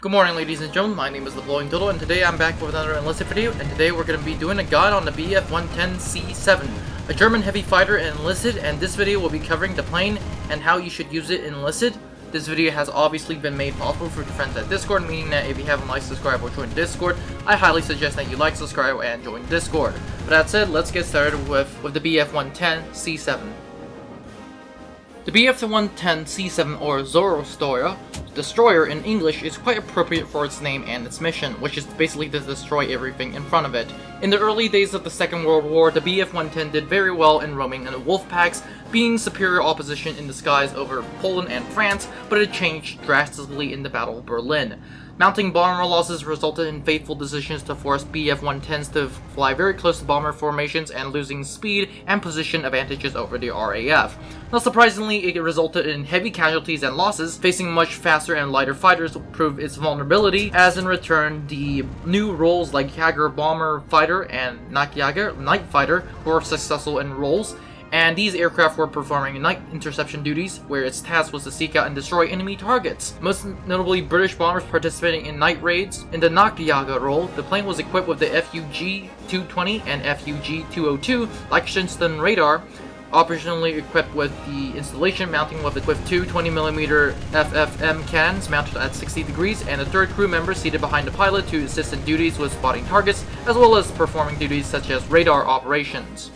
Good morning, ladies and gentlemen, my name is the Blowing Doodle, and today I'm back with another Enlisted video, and today we're going to be doing a guide on the Bf-110C7, a German heavy fighter in Enlisted, and this video will be covering the plane and how you should use it in Enlisted. This video has obviously been made possible for your friends at Discord, meaning that if you haven't liked, subscribe, or joined Discord, I highly suggest that you like, subscribe, and join Discord. With that said, let's get started with the Bf-110C7. The Bf-110C7, or Zerstörer, destroyer in English, is quite appropriate for its name and its mission, which is basically to destroy everything in front of it. In the early days of the Second World War, the Bf-110 did very well in roaming in the wolf packs, being superior opposition in the skies over Poland and France, but it changed drastically in the Battle of Berlin. Mounting bomber losses resulted in fateful decisions to force Bf-110s to fly very close to bomber formations and losing speed and position advantages over the RAF. Not surprisingly, it resulted in heavy casualties and losses, facing much faster and lighter fighters to prove its vulnerability, as in return, the new roles like Jaeger Bomber Fighter and Nachtjager Night Fighter were successful in roles, and these aircraft were performing night interception duties, where its task was to seek out and destroy enemy targets. Most notably, British bombers participating in night raids. In the Nachtjager role, the plane was equipped with the FUG-220 and FUG-202 Liechtenstein radar, operationally equipped with the installation mounting with two 20mm FFM cannons mounted at 60 degrees, and a third crew member seated behind the pilot to assist in duties with spotting targets, as well as performing duties such as radar operations.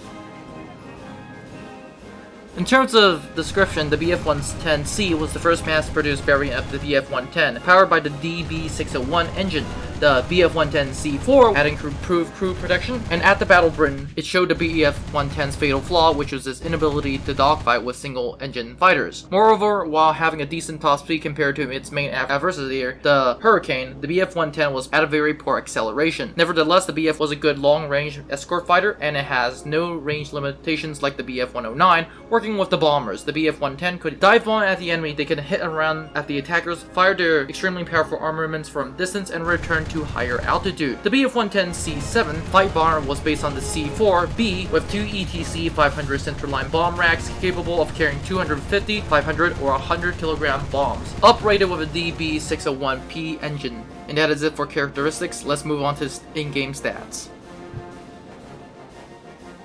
In terms of description, the Bf-110C was the first mass-produced variant of the Bf-110, powered by the DB601 engine. The Bf-110C4 had improved crew protection, and at the Battle of Britain, it showed the Bf-110's fatal flaw, which was its inability to dogfight with single-engine fighters. Moreover, while having a decent top speed compared to its main adversary, the Hurricane, the Bf-110 was at a very poor acceleration. Nevertheless, the Bf was a good long-range escort fighter, and it has no range limitations like the Bf-109. Working with the bombers, the Bf-110 could dive bomb at the enemy, they could hit and run at the attackers, fire their extremely powerful armaments from distance, and return to higher altitude. The Bf-110C7 fight bomber was based on the C4B with two ETC 500 centerline bomb racks capable of carrying 250, 500, or 100 kilogram bombs, uprated with a DB601P engine. And that is it for characteristics. Let's move on to in-game stats.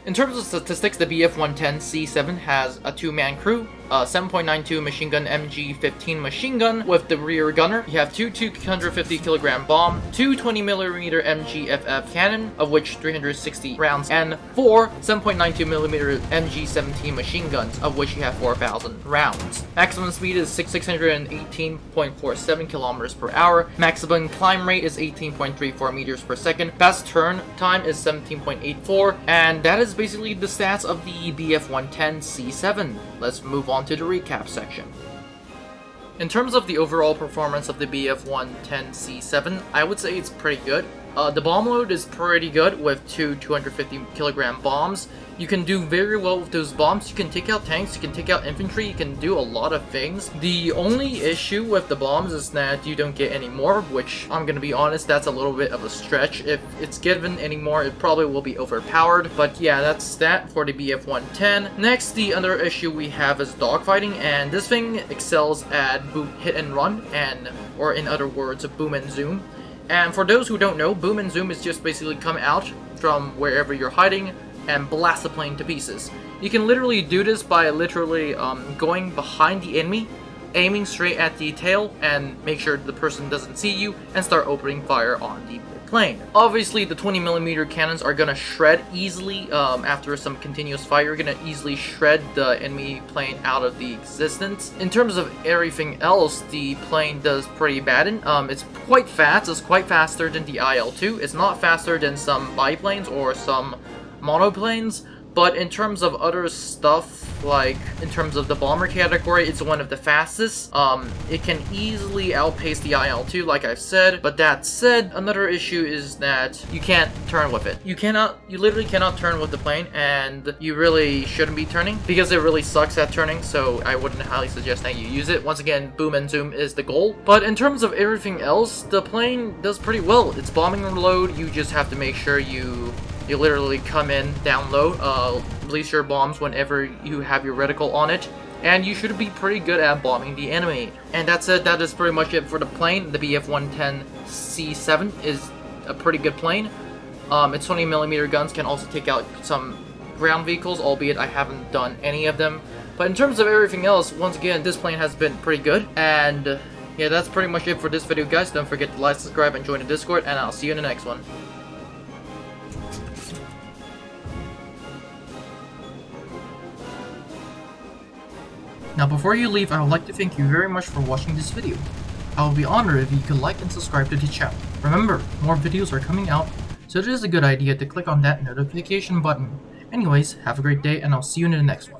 In terms of statistics, the Bf-110C7 has a two-man crew, a 7.92 machine gun MG-15 machine gun with the rear gunner. You have two 250 kilogram bomb, two 20mm MG-FF cannon, of which 360 rounds, and four 7.92mm MG-17 machine guns, of which you have 4,000 rounds. Maximum speed is 618.47 kilometers per hour. Maximum climb rate is 18.34 meters per second. Fast turn time is 17.84, and that is basically the stats of the Bf-110C7. Let's move on to the recap section. In terms of the overall performance of the Bf-110C7, I would say it's pretty good. The bomb load is pretty good with two 250 kilogram bombs. You can do very well with those bombs. You can take out tanks, you can take out infantry, you can do a lot of things. The only issue with the bombs is that you don't get any more, which I'm gonna be honest, that's a little bit of a stretch. If it's given any more, it probably will be overpowered. But yeah, that's that for the Bf-110. Next, the other issue we have is dogfighting, and this thing excels at hit and run, or in other words, boom and zoom. And for those who don't know, boom and zoom is just basically come out from wherever you're hiding and blast the plane to pieces. You can literally do this by literally going behind the enemy, aiming straight at the tail, and make sure the person doesn't see you, and start opening fire on the plane. Obviously, the 20mm cannons are gonna shred easily after some continuous fire. You're gonna easily shred the enemy plane out of the existence. In terms of everything else, the plane does pretty bad. It's quite fast. It's quite faster than the IL-2. It's not faster than some biplanes or some monoplanes, but in terms of other stuff, like in terms of the bomber category, it's one of the fastest. It can easily outpace the IL-2, like I've said. But that said, another issue is that you can't turn with it. You literally cannot turn with the plane, and you really shouldn't be turning because it really sucks at turning. So I wouldn't highly suggest that you use it. Once again, boom and zoom is the goal. But in terms of everything else, the plane does pretty well. It's bombing load. You just have to make sure you literally come in down low, release your bombs whenever you have your reticle on it, and you should be pretty good at bombing the enemy. And that's it. That is pretty much it for the plane. The BF-110C7 is a pretty good plane. Its 20mm guns can also take out some ground vehicles, albeit I haven't done any of them. But in terms of everything else, once again, this plane has been pretty good. And yeah, that's pretty much it for this video, guys. Don't forget to like, subscribe, and join the Discord, and I'll see you in the next one. Now before you leave, I would like to thank you very much for watching this video. I would be honored if you could like and subscribe to the channel. Remember, more videos are coming out, so it is a good idea to click on that notification button. Anyways, have a great day, and I'll see you in the next one.